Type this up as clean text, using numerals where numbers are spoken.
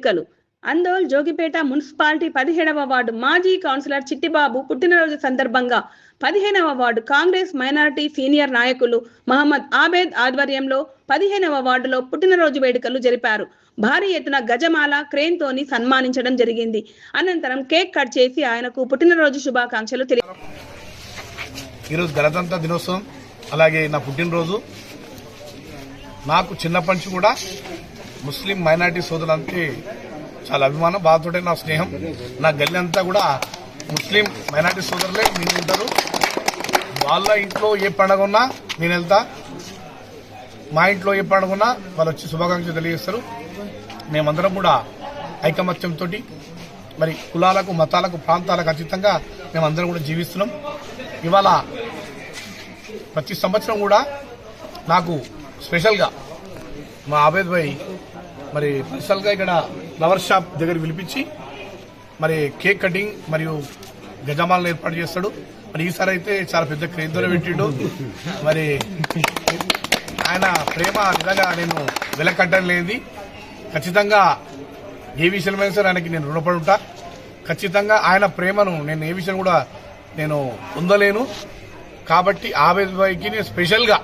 ఎన్నికలు Andole Jogipet municipality 17వ ward మాజీ councillor Chittibabu పుట్టినరోజు సందర్భంగా 15వ వార్డు కాంగ్రెస్ మైనారిటీ సీనియర్ నాయకులు మహమ్మద్ ఆబేద్ ఆధ్వర్యంలో 15వ వార్డులో పుట్టినరోజు వేడుకలు జరిపారు. భారీ ఎత్తున గజమాల క్రేన్ తోని సన్మానించడం జరిగింది. అనంతరం కేక్ కట్ చేసి ఆయనకు పుట్టినరోజు శుభాకాంక్షలు తెలిపారు. ఈరోజు గణతంత్ర దినోత్సవం, అలాగే నా పుట్టినరోజు. నాకు చిన్నప్పటి నుంచి కూడా ముస్లిం మైనారిటీ సోదరులంటే చాలా అభిమానం, బాధతోటే నా స్నేహం. నా గల్లి అంతా కూడా ముస్లిం మైనారిటీ సోదరులే నేను ఉంటారు. వాళ్ళ ఇంట్లో ఏ పండుగ ఉన్నా నేను వెళ్తా, మా ఇంట్లో ఏ పండుగ ఉన్నా వాళ్ళు వచ్చి శుభాకాంక్షలు తెలియజేస్తారు. మేమందరం కూడా ఐకమత్యంతో మరి కులాలకు, మతాలకు, ప్రాంతాలకు అతీతంగా మేమందరం కూడా జీవిస్తున్నాం. ఇవాళ ప్రతి సంవత్సరం కూడా నాకు స్పెషల్గా మా ఆబేద్ భాయ్ మరి స్పెషల్గా ఇక్కడ ఫ్లవర్ షాప్ దగ్గర పిలిపించి మరి కేక్ కటింగ్ మరియు గజమాలను ఏర్పాటు చేస్తాడు. మరి ఈసారి అయితే చాలా పెద్ద క్రేజ్తో పెట్టిండు. మరి ఆయన ప్రేమ నిజంగా నేను వెలకట్టడం లేదు. ఖచ్చితంగా ఏ విషయమైనా సరే ఆయనకి నేను రుణపడి ఉంటా. ఖచ్చితంగా ఆయన ప్రేమను నేను ఏ విషయం కూడా నేను పొందలేను. కాబట్టి ఆబేద్ భాయ్కి నేను స్పెషల్గా